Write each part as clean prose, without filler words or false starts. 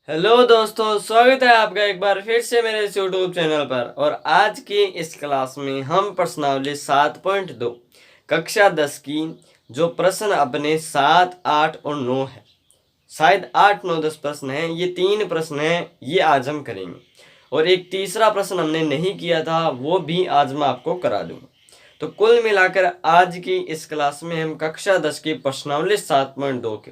Hello दोस्तों, स्वागत है आपका एक बार फिर से मेरे इस यूट्यूब चैनल पर। और आज की इस क्लास में हम प्रश्नावली 7.2 कक्षा 10 की जो प्रश्न अपने 7, 8 और 9 है, शायद 8, 9, 10 प्रश्न हैं। ये 3 प्रश्न हैं, ये आज हम करेंगे। और एक तीसरा प्रश्न हमने नहीं किया था, वो भी आज मैं आपको करा दूंगा। तो कुल मिलाकर आज की इस क्लास में हम कक्षा 10 की प्रश्नावली 7.2 के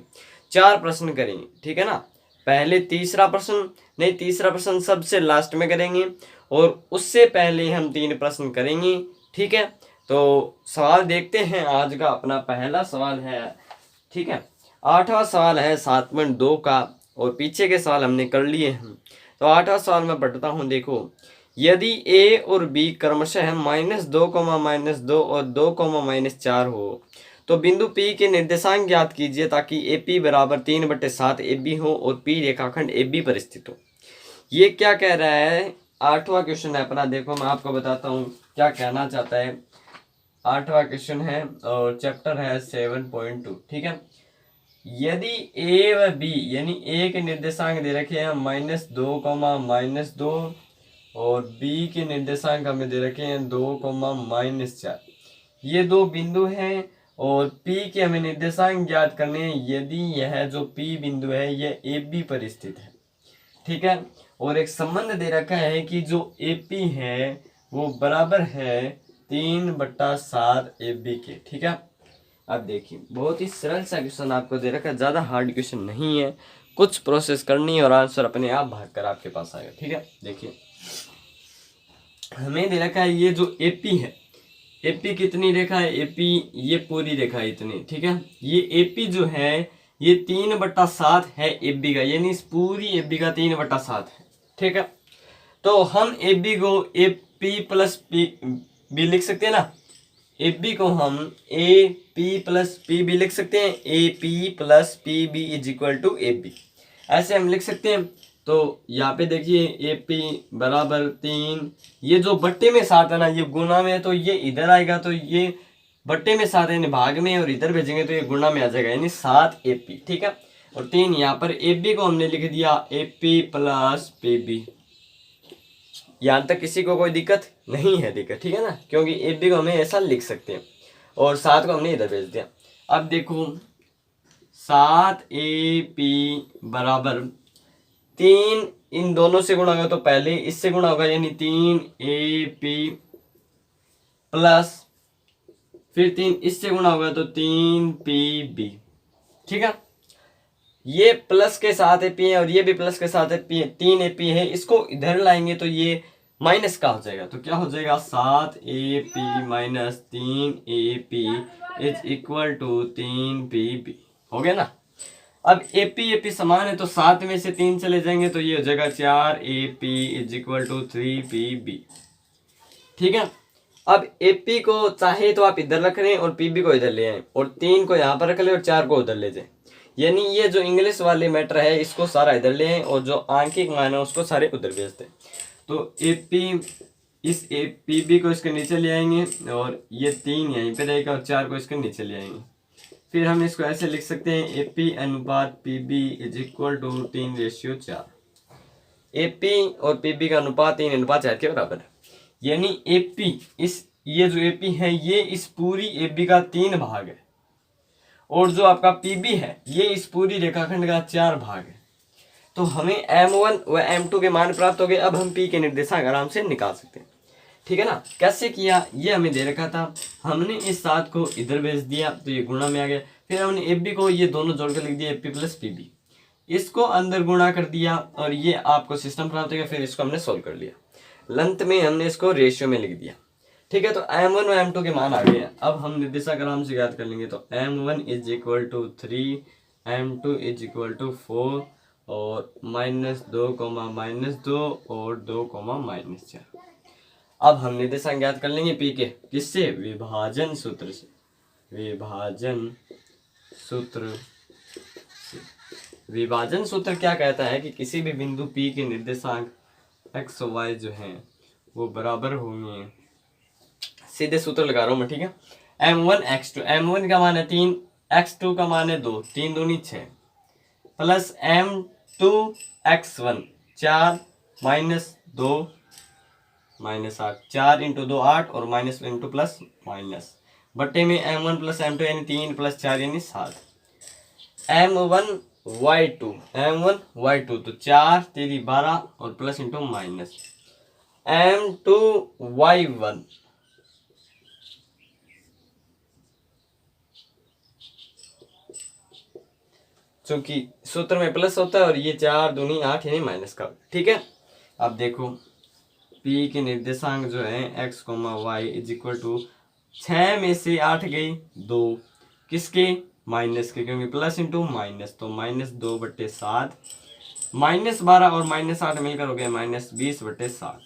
4 प्रश्न करेंगे, ठीक है ना। पहले तीसरा प्रश्न सबसे लास्ट में करेंगे और उससे पहले हम 3 प्रश्न करेंगे, ठीक है। तो सवाल देखते हैं। आज का अपना पहला सवाल है, ठीक है, 8वां सवाल है 7.2 का, और पीछे के सवाल हमने कर लिए हैं। तो 8वां सवाल मैं पढ़ता हूँ, देखो। यदि ए और बी क्रमशः -2, -2 और 2, -4 हो तो बिंदु P के निर्देशांक ज्ञात कीजिए ताकि AP बराबर 3/7 AB हो और P रेखाखंड AB पर स्थित हो। ये क्या कह रहा है? 8वां क्वेश्चन है अपना। देखो मैं आपको बताता हूँ क्या कहना चाहता है। 8वां क्वेश्चन है और चैप्टर है 7.2, ठीक है। यदि A व B यानी A के निर्देशांक दे रखे हैं -2, -2 और B के निर्देशांक हमें दे रखे हैं 2, -4। ये दो बिंदु हैं और P के हमें निर्देशांक ज्ञात करने हैं। यदि यह जो P बिंदु है यह AB पर स्थित है, ठीक है। और एक संबंध दे रखा है कि जो AP है वो बराबर है 3/7 AB के, ठीक है। अब देखिए, बहुत ही सरल सा क्वेश्चन आपको दे रखा है, ज़्यादा हार्ड क्वेश्चन नहीं है। कुछ प्रोसेस करनी है और आंसर अपने आप भागकर आपके पास आएगा, ठीक है। देखिए, हमें दे रखा है ये जो AP है, AP कितनी रेखा है? AP ये पूरी रेखा है इतनी, ठीक है। ये AP जो है ये 3/7 है AB का, यानी इस पूरी AB का 3/7 है, ठीक है। तो हम AB को AP प्लस B लिख सकते हैं ना। AB को हम AP प्लस PB लिख सकते हैं। AP plus PB is equal to AB, ऐसे हम लिख सकते हैं। तो यहाँ पे देखिए AP बराबर 3, ये जो बट्टे में 7 है ना, ये गुणा में है तो ये इधर आएगा, तो ये बट्टे में 7 यानी भाग में, और इधर भेजेंगे तो ये गुणा में आ जाएगा, यानी 7 AP, ठीक है। और 3 यहाँ पर AB को हमने लिख दिया AP प्लस PB। यहाँ तक किसी को कोई दिक्कत नहीं है? दिक्कत, ठीक है ना, क्योंकि AB को हमें ऐसा लिख सकते हैं और 7 को हमने इधर भेज दिया। अब देखो 7AP बराबर 3, इन दोनों से गुणा होगा तो पहले इससे गुणा होगा, यानी 3AP प्लस फिर 3 इससे गुणा होगा तो 3PB, ठीक है। ये प्लस के साथ AP है और ये भी प्लस के साथ AP है, 3AP है। इसको इधर लाएंगे तो ये माइनस का हो जाएगा, तो क्या हो जाएगा? 7AP minus 3AP is equal to 3PB, हो गया ना। अब AP समान है तो 7 में से 3 चले जाएंगे तो ये हो जाएगा 4AP is equal to 3PB, ठीक है। अब AP को चाहे तो आप इधर रख लें और PB को इधर ले आए, और 3 को यहाँ पर रख ले और 4 को उधर ले जाए। यानी ये जो इंग्लिश वाले मैटर है इसको सारा इधर ले आए और जो आंकिक मान है उसको सारे उधर भेज दें। तो AP इस PB को इसके नीचे ले आएंगे और ये 3 यहीं पे रहेगा और 4 को इसके नीचे ले आएंगे। फिर हम इसको ऐसे लिख सकते हैं AP अनुपात PB is equal to 3:4। AP और PB का अनुपात 3:4 के बराबर है। यानी AP ये जो AP है ये इस पूरी AB का 3 भाग है, और जो आपका PB है ये इस पूरी रेखाखंड का 4 भाग है। तो हमें M1 व M2 के मान प्राप्त हो गए। अब हम P के निर्देशांक आराम से निकाल सकते हैं, ठीक है ना। कैसे किया? ये हमें दे रखा था, हमने इस 7 को इधर भेज दिया तो ये गुणा में आ गया। फिर हमने AB को ये दोनों जोड़ कर लिख दिया AP प्लस PB, इसको अंदर गुणा कर दिया और ये आपको सिस्टम प्राप्त हो गया। फिर इसको हमने सोल्व कर लिया, अंत में हमने इसको रेशियो में लिख दिया, ठीक है। तो M1 और M2 के मान आ गए हैं। अब हम निर्देशांक आराम से याद कर लेंगे। तो M1 is equal to 3, M2 is equal to 4 और -2, -2 और 2, -4। अब हम निर्देशांक याद कर लेंगे P के, किससे? विभाजन सूत्र से। विभाजन सूत्र विभाजन सूत्र क्या कहता है कि किसी भी बिंदु P के निर्देशांक x y जो हैं वो बराबर होंगे। सीधे सूत्र लगा रहा हूँ मैं, ठीक है। M1 x2, M1 का मान है 3, x2 का मान है 2, 3 दूनी 6, plus 2x1 4 minus 2 minus 8 4 into 2 8 और माइनस इंटू प्लस माइनस बट्टे में m1 प्लस m2 यानी 3 प्लस 4 यानी 7 m1 y2 तो 4 तेरी 12 और plus into minus m2 y1 चूंकि सूत्र में प्लस होता है और ये 4 दूनी 8 यानी माइनस का। ठीक है, अब देखो P के निर्देशांक जो है x, y is equal to 6 में से 8 गई 2 किसके माइनस के, क्योंकि प्लस इंटू माइनस तो -2/7 -12 और -8 मिलकर हो गए -20/7।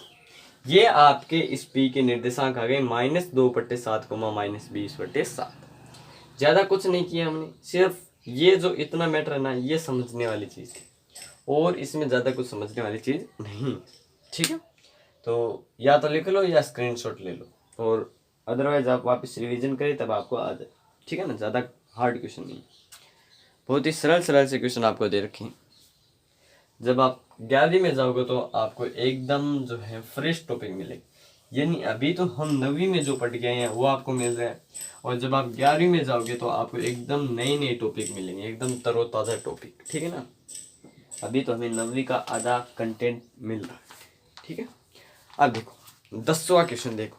ये आपके इस P के निर्देशांक आ गए -2/7 -20/7। ज्यादा कुछ नहीं किया हमने, सिर्फ ये जो इतना मैटर है ना ये समझने वाली चीज है और इसमें ज्यादा कुछ समझने वाली चीज नहीं। ठीक है, तो या तो लिख लो या स्क्रीनशॉट ले लो और अदरवाइज आप वापस रिवीजन करें तब आपको आ जाए। ठीक है ना, ज़्यादा हार्ड क्वेश्चन नहीं, बहुत ही सरल से क्वेश्चन आपको दे रखे हैं। जब आप 11वीं में जाओगे तो आपको एकदम जो है फ्रेश टॉपिक मिलेगी, यानी अभी तो हम 9वीं में जो पढ़ गए हैं वो आपको मिल रहा है और जब आप 11वीं में जाओगे तो आपको एकदम नए टॉपिक मिलेंगे, एकदम तरोताज़ा टॉपिक। ठीक है ना, अभी तो हमें 9वीं का आधा कंटेंट मिल रहा है। ठीक है, अब देखो 10वां क्वेश्चन देखो,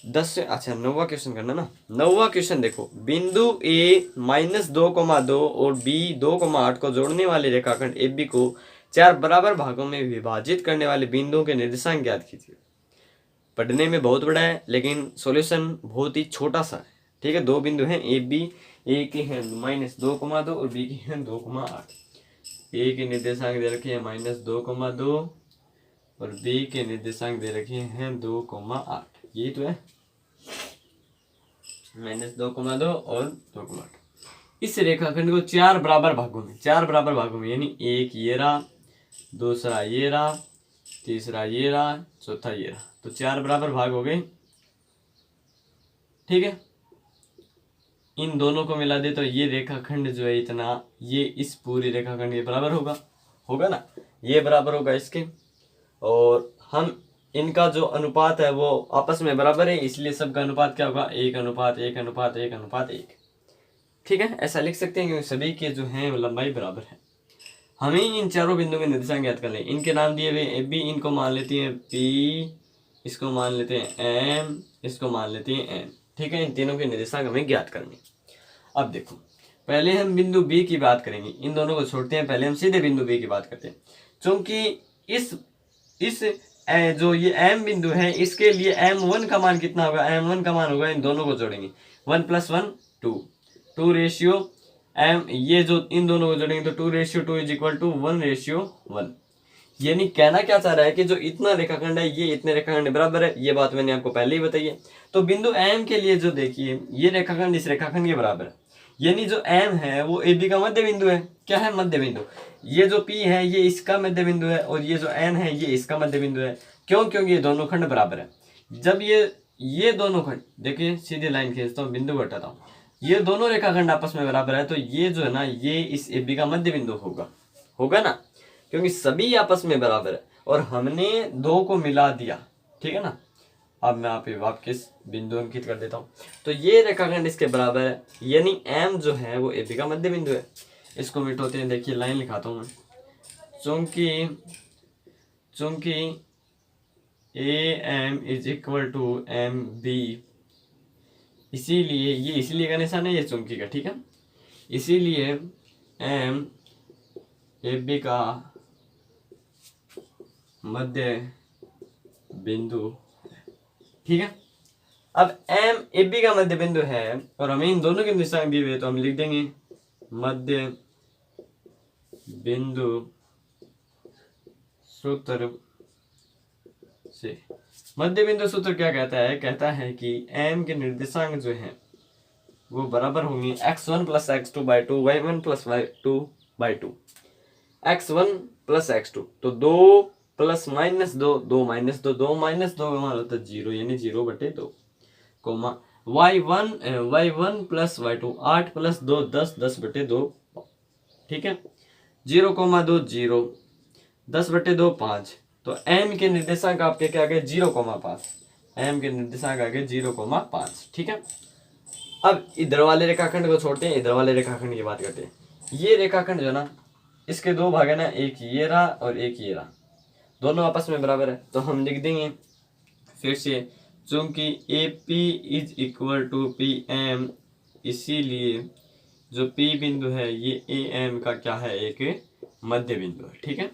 9वां क्वेश्चन करना ना। 9वां क्वेश्चन देखो, बिंदु A -2,2 और B 2,8 को जोड़ने वाले रेखाखंड AB को 4 बराबर भागों में विभाजित करने वाले बिंदुओं के निर्देशांक ज्ञात कीजिए। पढ़ने में बहुत बड़ा है लेकिन सॉल्यूशन बहुत ही छोटा सा है। ठीक है, दो बिंदु हैं AB, A के हैं -2,2 और B के हैं 2,8। A के निर्देशांक दे रखे हैं -2,2 और B के निर्देशांक दे रखे हैं 2,8। यही तो है, -2,2 और 2,8। इस रेखाखंड को 4 बराबर भागों में यानी एक ये रहा, दूसरा ये रहा, तीसरा ये रहा, चौथा ये रहा, तो 4 बराबर भाग हो गए। ठीक है, इन दोनों को मिला दे तो ये रेखाखंड जो है इतना, ये इस पूरी रेखाखंड के बराबर होगा ना, ये बराबर होगा इसके, और हम इनका जो अनुपात है वो आपस में बराबर है, इसलिए सबका अनुपात क्या होगा 1:1:1:1:1। ठीक है, ऐसा लिख सकते हैं क्योंकि सभी के जो हैं लंबाई बराबर है। हमें इन चारों बिंदुओं के निर्देशांक ज्ञात कर लें। इनके नाम दिए हुए AB, इनको मान लेते हैं P, इसको मान लेते हैं M, इसको मान लेते हैं N। ठीक है, इन तीनों के निर्देशांक हमें ज्ञात करने। अब देखो पहले हम बिंदु B की बात करेंगे, इन दोनों को छोड़ते हैं, पहले हम सीधे बिंदु B की बात करते हैं। क्योंकि इस जो ये M बिंदु है इसके लिए M1 का मान कितना होगा, M1 का मान होगा, इन दोनों को जोड़ेंगे 1 + 1 2 रेशियो M, ये जो इन दोनों को जोड़ेंगे तो 2:2 इज इक्वल टू 1:1। यानी कहना क्या चाह रहा है कि जो इतना रेखाखंड है ये इतने रेखाखंड बराबर है, ये बात मैंने आपको पहले ही बताई है। तो बिंदु M के लिए जो देखिए ये रेखाखंड इस रेखाखंड के बराबर है, यानी जो M है वो AB का मध्य बिंदु है। क्या है, मध्य बिंदु। ये जो P है ये इसका मध्य बिंदु है और ये जो N है ये इसका मध्य बिंदु है। क्यों, क्योंकि ये दोनों खंड बराबर है। जब ये दोनों खंड, देखिए सीधी लाइन खींचता हूँ, बिंदु घटाता हूँ, ये दोनों रेखाखंड आपस में बराबर है तो ये जो है ना ये इस AB का मध्य बिंदु होगा ना, क्योंकि सभी आपस में बराबर है और हमने दो को मिला दिया। ठीक है ना, अब मैं आप वापस बिंदु अंकित कर देता हूँ, तो ये रेखाखंड इसके बराबर है, यानी M जो है वो AB का मध्य बिंदु है। इसको मिटाते हैं, देखिए लाइन लिखाता हूँ मैं, चूंकि AM is equal to MB, इसीलिए ये इसीलिए का निशान है ये चुंकी का। ठीक है, इसीलिए M AB का मध्य बिंदु। ठीक है, अब M AB का मध्य बिंदु है और हमें इन दोनों के निर्देशांक दिए हुए तो हम लिख देंगे मध्य बिंदु सूत्र से। मध्य बिंदु सूत्र क्या कहता है कि M के निर्देशांक जो हैं वो बराबर होंगे x1 + x2/2 y1 + y2/2। x1 + x2 तो 2 + -2 2 - 2 2 - 2 मान होता है 0 यानी 0/2 कोमा y1 + y2 8 + 2 10 10/2। ठीक है, 0,2 0, 10/2 5। तो m के निर्देशांक आपके क्या आ गए 0,5। m के निर्देशांक आ गए 0,5। ठीक है। अब इधर वाले रेखाखंड को छोड़ते हैं, इधर वाले रेखाखंड की बात करते हैं। ये रेखाखंड जो ना, इसके दो भाग है ना, एक ये रहा और एक ये रहा, दोनों आपस में बराबर है। तो हम लिख देंगे फिर से, चूंकि a p is equal to p m, इसीलिए जो P बिंदु है ये AM का क्या है, एक मध्य बिंदु है। ठीक है।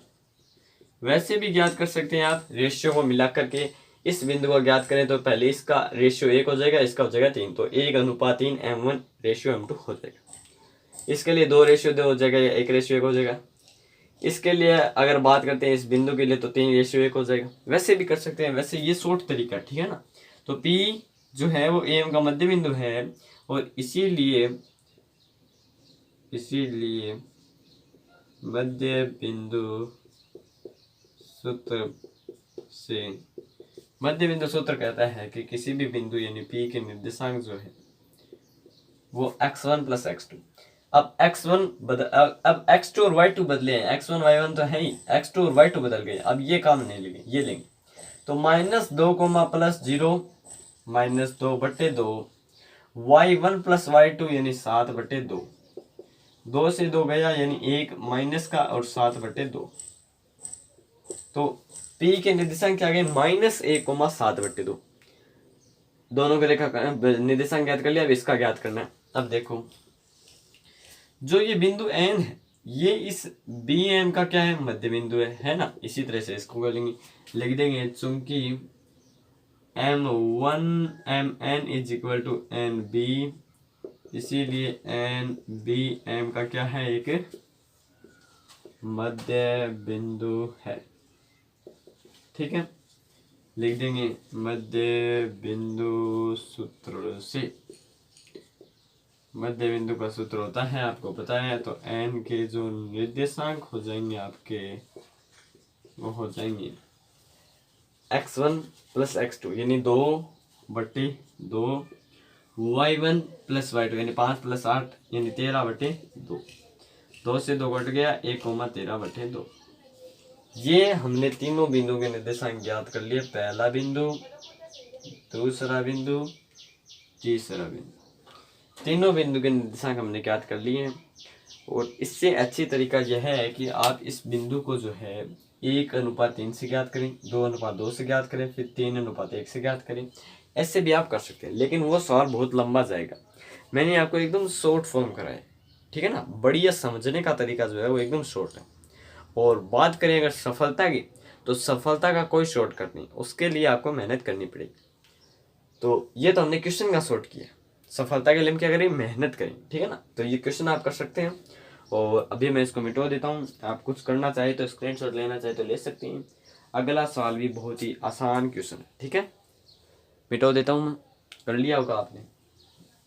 वैसे भी ज्ञात कर सकते हैं आप, रेशियो को मिला करके इस बिंदु को ज्ञात करें तो पहले इसका रेशियो 1 हो जाएगा, इसका हो जाएगा 3, तो 1:3 M1 रेशियो M2 हो जाएगा। इसके लिए 2 रेशियो 2 हो जाएगा या 1 रेशियो 1 हो जाएगा। इसके लिए अगर बात करते हैं इस बिंदु के लिए तो 3 रेशियो 1 हो जाएगा। वैसे भी कर सकते हैं, वैसे ये शॉर्ट तरीका, ठीक है ना। तो P जो है वो AM का मध्य बिंदु है और इसीलिए मध्य बिंदु सूत्र से, मध्य बिंदु सूत्र कहता है कि किसी भी बिंदु यानी P के निर्देशांक जो है वो x1 + x2। अब x1 अब x2 और y2 बदले हैं, x1 y1 तो है ही, x2 और y2 बदल गए। अब ये काम नहीं लेंगे, ये लेंगे। तो -2, +0 -2/2, y1 + y2 यानी 7/2, 2 से 2 गया यानी 1 माइनस का और 7/2। तो P के निर्देशांक क्या गए -1, 7/2। दोनों के रेखा निर्देशांक ज्ञात कर लिया। अब इसका ज्ञात करना है। अब देखो, जो ये बिंदु N है ये इस BM का क्या है, मध्य बिंदु है ना। इसी तरह से इसको करेंगे, लिख देंगे चूंकि M1 MN = NB, इसीलिए NBM का क्या है, एक मध्य बिंदु है। ठीक है। लिख देंगे मध्य बिंदु सूत्र से, मध्य बिंदु का सूत्र होता है आपको पता है। तो n के जो निर्देशांक हो जाएंगे आपके वो हो जाएंगे x1 + x2 यानी 2/2, y1 + y2 यानी 5 + 8 यानी 13/2, 2 से 2 कट गया 1, 13/2। ये हमने तीनों बिंदु के निर्देशांक ज्ञात कर लिए। पहला बिंदु, दूसरा बिंदु, तीसरा बिंदु, तीनों बिंदु के निर्देशांक हमने ज्ञात कर लिए हैं। और इससे अच्छी तरीका यह है कि आप इस बिंदु को जो है 1:3 से ज्ञात करें, 2:2 से ज्ञात करें, फिर 3:1 से ज्ञात करें। ऐसे भी आप कर सकते हैं, लेकिन वो सवाल बहुत लंबा जाएगा। मैंने आपको एकदम शॉर्ट फॉर्म कराया, ठीक है ना। बढ़िया समझने का तरीका जो है वो एकदम शॉर्ट है। और बात करें अगर सफलता की, तो सफलता का कोई शॉर्टकट नहीं, उसके लिए आपको मेहनत करनी पड़ेगी। तो ये तो हमने क्वेश्चन का शॉर्ट किया, सफलता के लिए हम क्या करें, मेहनत करें। ठीक है ना। तो ये क्वेश्चन आप कर सकते हैं। और अभी मैं इसको मिटो देता हूँ। आप कुछ करना चाहे तो स्क्रीनशॉट लेना चाहे तो ले सकते हैं। अगला सवाल भी बहुत ही आसान क्वेश्चन है। ठीक है, मिटो देता हूँ मैं। कर लिया होगा आपने,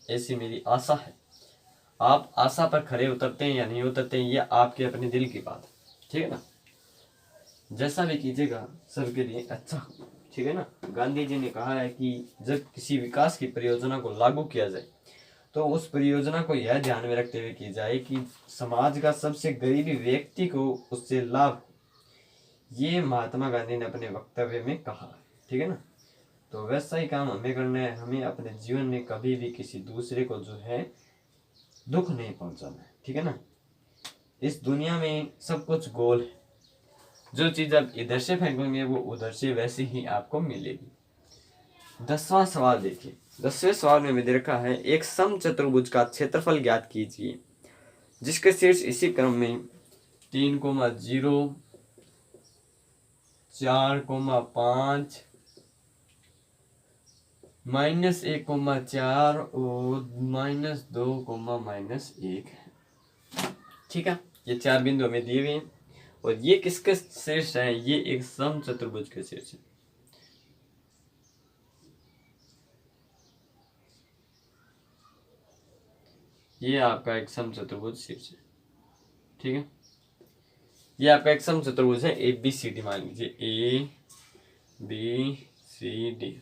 ऐसी मेरी आशा है। आप आशा पर खरे उतरते हैं या नहीं उतरते हैं, ये आपके अपने दिल की बात है। ठीक है ना। जैसा भी कीजिएगा सबके लिए अच्छा, ठीक है ना। गांधी जी ने कहा है कि जब किसी विकास की परियोजना को लागू किया जाए तो उस परियोजना को यह ध्यान में रखते हुए की जाए कि समाज का सबसे गरीबी व्यक्ति को उससे लाभ। ये महात्मा गांधी ने अपने वक्तव्य में कहा है। ठीक है ना। तो वैसा ही काम हमें करना है। हमें अपने जीवन में कभी भी किसी दूसरे को जो है दुख नहीं पहुंचाना है। ठीक है ना। इस दुनिया में सब कुछ गोल है, जो चीज आप इधर से फेंकोगे वो उधर से वैसे ही आपको मिलेगी। 10वां सवाल देखिए। 10वें सवाल में दे रखा है, एक समचतुर्भुज का क्षेत्रफल ज्ञात कीजिए जिसके शीर्ष इसी क्रम में 3,0, 4,5, -1,4 और -2, -1 है। ठीक है। ये 4 बिंदु हमें दिए हुए हैं और ये किसके शीर्ष है, ये एक समचतुर्भुज के शीर्ष है। ये आपका एक समचतुर्भुज शीर्ष है। ठीक है। ये आपका एक समचतुर्भुज है, ABCD मान लीजिए, ABCD।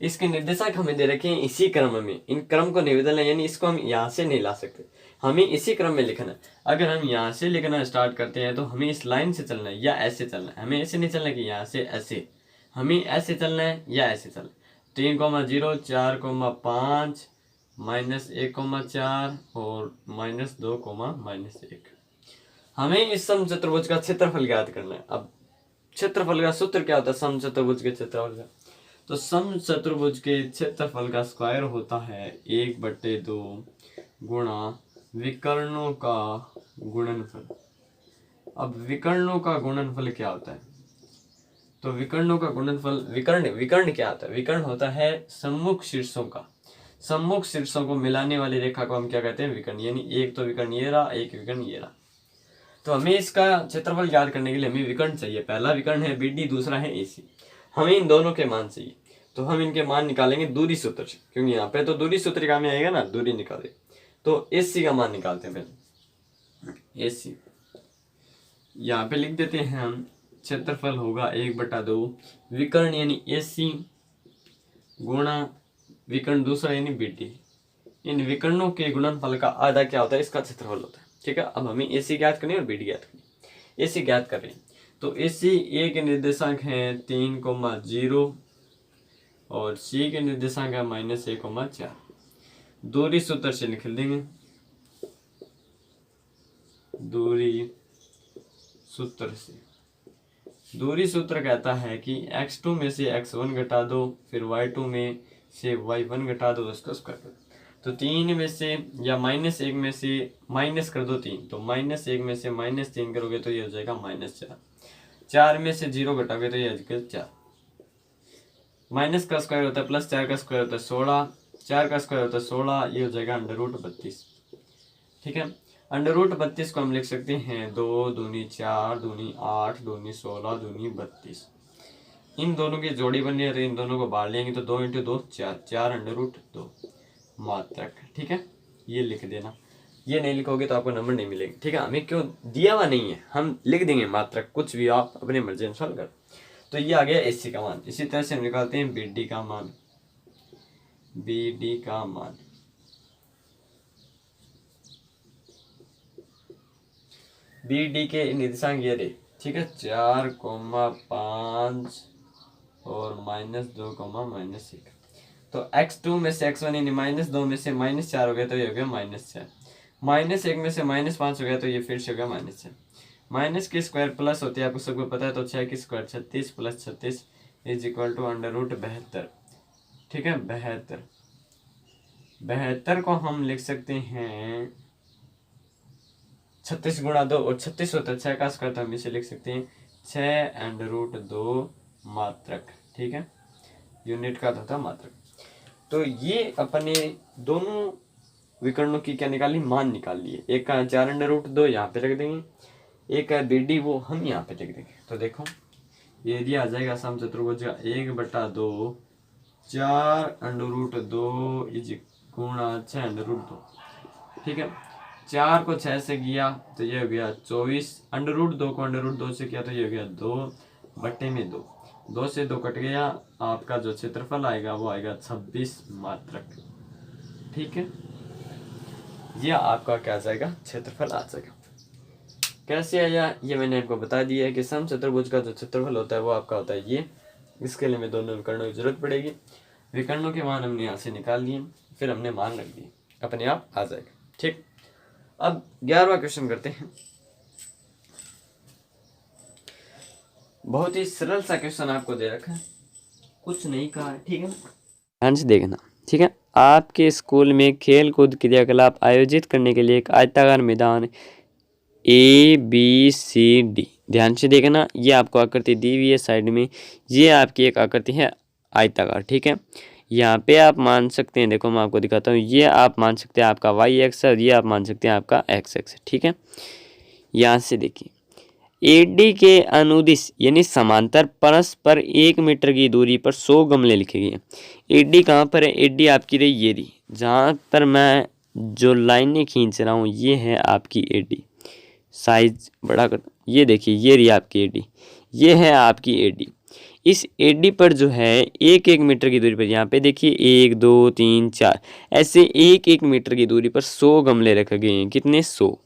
इसके निर्देशांक हमें दे रखे हैं इसी क्रम में, इन क्रम को नहीं बदलना, यानी इसको हम यहाँ से नहीं ला सकते, हमें इसी क्रम में लिखना है। अगर हम यहाँ से लिखना स्टार्ट करते हैं तो हमें इस लाइन से चलना है या ऐसे चलना है, हमें ऐसे नहीं चलना कि यहाँ से ऐसे, हमें ऐसे चलना है या ऐसे चलना है। 3,0 4,5 -1,4 और -2,-1। हमें इस समचतुर्भुज का क्षेत्रफल ज्ञात करना है। अब क्षेत्रफल का सूत्र क्या होता है समचतुर्भुज के क्षेत्रफल का? तो समचतुर्भुज के क्षेत्रफल का स्क्वायर होता है 1/2 गुणा विकर्णों का गुणनफल। अब विकर्णों का गुणनफल क्या होता है? तो विकर्णों का गुणनफल, विकर्ण क्या होता है? विकर्ण होता है सम्मुख शीर्षों का, सम्मुख शीर्षों को मिलाने वाली रेखा को हम क्या कहते हैं? विकर्ण। यानी एक तो विकर्ण ये रहा, एक विकर्ण ये रहा। तो हमें इसका क्षेत्रफल ज्ञात करने के लिए हमें विकर्ण चाहिए। पहला विकर्ण है BD, दूसरा है AC। हमें इन दोनों के मान चाहिए, तो हम इनके मान निकालेंगे दूरी सूत्र से, क्योंकि यहाँ पे तो दूरी सूत्र काम में आएगा ना, दूरी निकाले। तो AC का मान निकालते हैं पहले। AC यहाँ पे लिख देते हैं हम, क्षेत्रफल होगा 1/2 विकर्ण यानी AC गुणा विकर्ण दूसरा यानी BD। इन विकर्णों के गुणनफल का आधा क्या होता है? इसका क्षेत्रफल होता है। ठीक है, अब हमें AC ज्ञात करनी है और BD ज्ञात करनी है। AC ज्ञात कर रहे हैं तो AC A के निर्देशांक हैं 3,0 और C के निर्देशांक है -1,4। दूरी सूत्र से लिख देंगे, दूरी सूत्र से। दूरी सूत्र कहता है कि x2 में से x1 घटा दो, फिर y2 में से y1 घटा दो, उसका स्क्वायर कर दो। तो 3 में से या -1 में से माइनस कर दो 3, तो -1 में से -3 करोगे तो ये हो जाएगा -4। 4 में से 0 घटाओगे तो ये हो जाएगा 4। माइनस का स्क्वायर होता है +4 का स्क्वायर होता है 16, 4 का स्क्वायर होता है 16, ये हो जाएगा √32। ठीक है, √32 को हम लिख सकते हैं 2 दूनी 4 दूनी 8 दूनी 16 दूनी 32। इन दोनों की जोड़ी बननी है तो इन दोनों को बाहर लेंगे तो 2 × 2 4, 4 √2 मात्रक। ठीक है, ये लिख देना। ये नहीं लिखोगे तो आपको नंबर नहीं मिलेंगे। ठीक है, हमें क्यों दिया हुआ नहीं है, हम लिख देंगे मात्रक, कुछ भी आप अपने मर्जी अनुसार कर। तो ये आ गया AC का मान। इसी तरह से हम निकालते हैं BD का मान। BD का मान BD के निर्देशांक ये रहे। ठीक है, 4,5 और -2,-1। तो x2 में से x1 यानी -2 में से -4 हो गया तो ये हो गया -6। -1 में से -5 हो गया तो ये फिर से हो गया -6। माइनस की स्क्वायर प्लस होती है, आपको सबको पता है। तो 6 की स्क्वायर 36 + 36 = √72। ठीक है, 72। 72 को हम लिख सकते हैं 36 × 2 और 36 होता है 6 का स्क्वायर, तो हम इसे लिख सकते हैं 6√2 मात्रक। ठीक है, यूनिट का होता है मात्रक। तो ये अपने दोनों विकर्णों की क्या निकाली? मान निकाल लिए। एक का 4√2 यहाँ पे रख देंगे, एक है BD वो हम यहाँ पे लिख देंगे। तो देखो ये एरिया आ जाएगा समचतुर्भुज का 1/2 4√2 गुणा 6√2। ठीक है, 4 को 6 से किया तो ये हो गया 24, √2 को √2 से किया तो ये हो गया 2/2। 2 से 2 कट गया, आपका जो क्षेत्रफल आएगा वो आएगा 26 मात्रक। ठीक है, ये आपका क्या आ जाएगा? क्षेत्रफल आ जाएगा। कैसे आया ये मैंने आपको बता दिया है कि समचतुर्भुज का जो क्षेत्रफल होता है वो आपका होता है ये। इसके लिए हमें दोनों विकर्णों की जरूरत पड़ेगी। विकर्णों के मान हमने यहाँ से निकाल लिए, फिर हमने मान रख दिए, अपने आप आ जाएगा। ठीक, अब 11वां क्वेश्चन करते हैं। बहुत ही सरल सा क्वेश्चन आपको दे रखा है, कुछ नहीं कहा है। ठीक है, ध्यान से देखना। ठीक है, आपके स्कूल में खेल कूद क्रियाकलाप आयोजित करने के लिए एक आयताकार मैदान ABCD, ध्यान से देखना। ये आपको आकृति दी हुई है साइड में, ये आपकी एक आकृति है आयताकार। ठीक है, यहाँ पे आप मान सकते हैं, देखो मैं आपको दिखाता हूँ, ये आप मान सकते हैं आपका y एक्स है और ये आप मान सकते हैं आपका x एक्स है। ठीक है, यहाँ से देखिए AD के अनुदिश यानी समांतर परस्पर 1 मीटर की दूरी पर 100 गमले लिखे गए हैं। AD कहाँ पर है? AD आपकी रही ये रही, जहाँ पर मैं जो लाइनें खींच रहा हूँ ये है आपकी AD। साइज बड़ा कर, ये देखिए ये रही आपकी AD, ये है आपकी AD। इस एडी पर जो है एक एक मीटर की दूरी पर, यहाँ पे देखिए 1 2 3 4 ऐसे एक एक मीटर की दूरी पर 100 गमले रखे गए हैं। कितने? 100।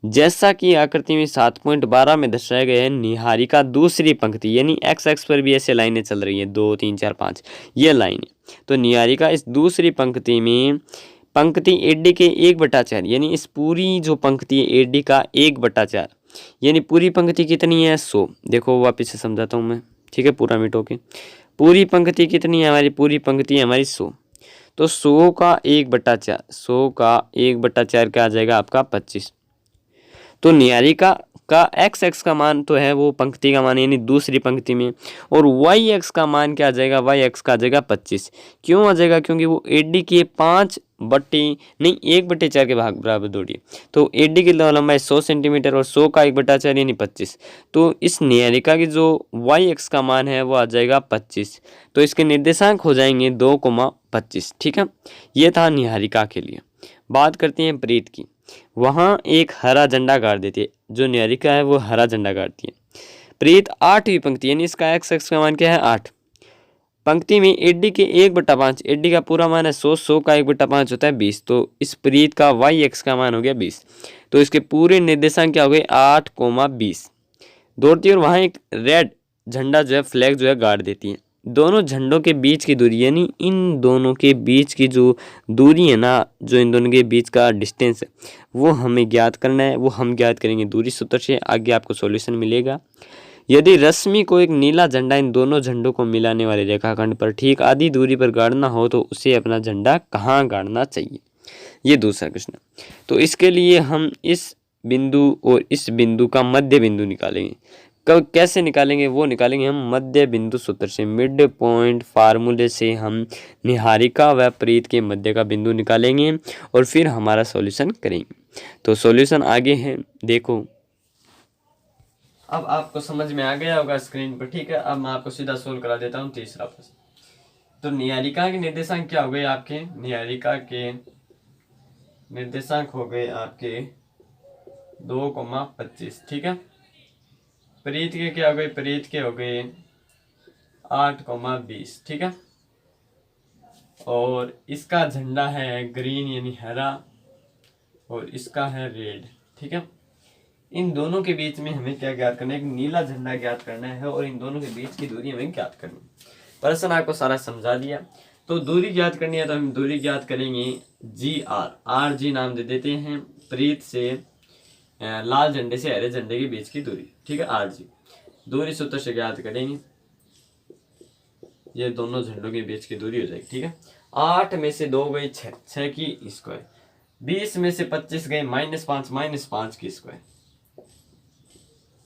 जैसा कि आकृति में 7.12 में दर्शाया गया है, निहारिका दूसरी पंक्ति यानी एक्स एक्स पर भी ऐसे लाइनें चल रही हैं 2 3 4 5 ये लाइन है। तो निहारिका इस दूसरी पंक्ति में पंक्ति एडी के 1/4 यानी इस पूरी जो पंक्ति है एडी का 1/4 यानी पूरी पंक्ति कितनी है? 100। देखो वापिस से समझाता हूँ मैं, ठीक है, पूरा मिटो के। पूरी पंक्ति कितनी है हमारी? पूरी पंक्ति है हमारी 100। तो 100 का 1/4, 100 का 1/4 क्या आ जाएगा आपका? 25। तो निहारिका का एक्स एक्स का मान तो है वो पंक्ति का मान यानी दूसरी पंक्ति में, और वाई एक्स का मान क्या आ जाएगा? वाई एक्स का आ जाएगा 25। क्यों आ जाएगा? क्योंकि वो एडी के 1/4 के भाग बराबर दौड़ी है। तो एडी की लंबाई 100 सेंटीमीटर और 100 का 1/4 यानी 25। तो इस निहारिका की जो वाई एक्स का मान है वो आ जाएगा 25। तो इसके निर्देशांक हो जाएंगे 2,25। ठीक है, ये था निहारिका के लिए। बात करते हैं प्रीत की। वहाँ एक हरा झंडा गाड़ देती है, जो निहारिका है वो हरा झंडा गाड़ती है। प्रीत 8वीं पंक्ति यानी इसका एक्स एक्स का मान क्या है? 8। पंक्ति में एडी के 1/5, एडी का पूरा मान है 100, 100 का 1/5 होता है 20। तो इस प्रीत का वाई एक्स का मान हो गया 20। तो इसके पूरे निर्देशांक क्या हो गए? 8,20 दौड़ती है। और वहाँ एक रेड झंडा जो है फ्लैग जो है गाड़ देती है। दोनों झंडों के बीच की दूरी यानी इन दोनों के बीच की जो दूरी है ना, जो इन दोनों के बीच का डिस्टेंस है वो हमें ज्ञात करना है। वो हम ज्ञात करेंगे दूरी सूत्र से। आगे आपको सॉल्यूशन मिलेगा। यदि रश्मि को एक नीला झंडा इन दोनों झंडों को मिलाने वाले रेखाखंड पर ठीक आधी दूरी पर गाड़ना हो तो उसे अपना झंडा कहाँ गाड़ना चाहिए? ये दूसरा प्रश्न। तो इसके लिए हम इस बिंदु और इस बिंदु का मध्य बिंदु निकालेंगे। कब कैसे निकालेंगे? वो निकालेंगे हम मध्य बिंदु सूत्र से। मिड पॉइंट फार्मूले से हम निहारिका व प्रीत के मध्य का बिंदु निकालेंगे और फिर हमारा सॉल्यूशन करेंगे। तो सॉल्यूशन आगे है, देखो। अब आपको समझ में आ गया होगा स्क्रीन पर, ठीक है। अब मैं आपको सीधा सोल्व करा देता हूँ तीसरा प्रश्न। तो निहारिका के निर्देशांक क्या हो गए आपके? निहारिका के निर्देशांक हो गए आपके 2,25, ठीक है। प्रीत के क्या हो गए? प्रीत के हो गए 8,20, ठीक है। और इसका झंडा है ग्रीन यानी हरा और इसका है रेड, ठीक है। इन दोनों के बीच में हमें क्या ज्ञात करना है? एक नीला झंडा ज्ञात करना है और इन दोनों के बीच की दूरी हमें ज्ञात करनी है। प्रश्न आपको सारा समझा दिया। तो दूरी ज्ञात करनी है तो हम दूरी ज्ञात करेंगे GR जी नाम दे देते हैं प्रीत से लाल झंडे से हरे झंडे के बीच की दूरी, ठीक है, RG। दूरी सूत्र से ज्ञात करेंगे, ये दोनों झंडों के बीच की दूरी हो जाएगी, ठीक है। 8 में से 2 गई 6, 6 की स्क्वायर। 20 में से 25 गए -5 -5 की स्क्वायर।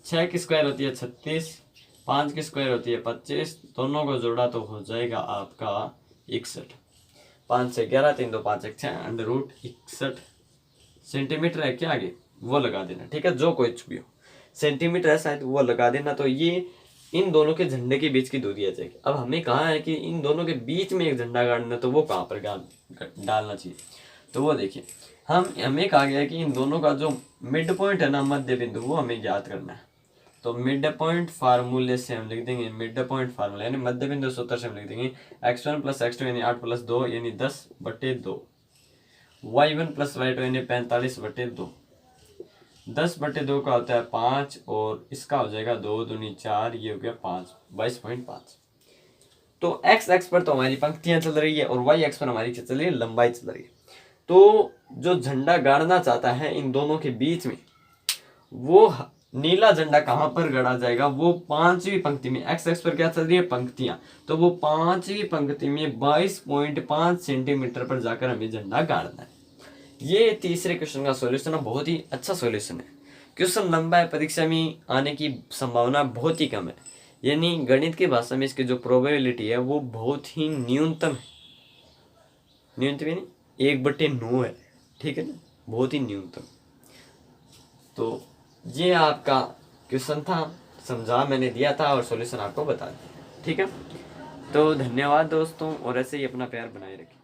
6 की स्क्वायर होती है 36, 5 की स्क्वायर होती है 25। दोनों को जोड़ा तो हो जाएगा आपका 61। 5 से 11, 3 2 5 1 6 √61 सेंटीमीटर है क्या? आगे वो लगा देना, ठीक है। जो कुछ भी हो सेंटीमीटर है शायद, वो लगा देना। तो ये इन दोनों के झंडे के बीच की दूरी आ जाएगी। अब हमें कहा है कि इन दोनों के बीच में एक झंडा गाड़ना, तो वो कहाँ पर डालना चाहिए? तो वो देखिए, हमें कहा गया है कि इन दोनों का जो मिड पॉइंट है ना, मध्य बिंदु, वो हमें ज्ञात करना है। तो मिड पॉइंट फार्मूले से हम लिख देंगे, मिड पॉइंट फार्मूला यानी मध्य बिंदु सूत्र से हम लिख देंगे x1 + x2 यानी 8 + 2 यानी 10/2, y1 + y2 यानी 45/2। 10/2 का होता है 5 और इसका हो जाएगा 2 दूनी 4, ये हो गया 5, 22.5। तो x एक्स पर तो हमारी पंक्तियां चल रही है और y एक्स पर हमारी क्या चल रही है? लंबाई चल रही है। तो जो झंडा गाड़ना चाहता है इन दोनों के बीच में, वो नीला झंडा कहाँ पर गड़ा जाएगा? वो 5वीं पंक्ति में। x एक्स पर क्या चल रही है? पंक्तियां। तो वो 5वीं पंक्ति में 22.5 सेंटीमीटर पर जाकर हमें झंडा गाड़ना है। ये तीसरे क्वेश्चन का सॉल्यूशन है। बहुत ही अच्छा सॉल्यूशन है। क्वेश्चन लंबा है, परीक्षा में आने की संभावना बहुत ही कम है, यानी गणित की भाषा में इसकी जो प्रोबेबिलिटी है वो बहुत ही न्यूनतम है। न्यूनतम यानी 1/9 है, ठीक है ना, बहुत ही न्यूनतम। तो ये आपका क्वेश्चन था, समझा मैंने दिया था और सॉल्यूशन आपको बता दिया, ठीक है। तो धन्यवाद दोस्तों, और ऐसे ही अपना प्यार बनाए रखें।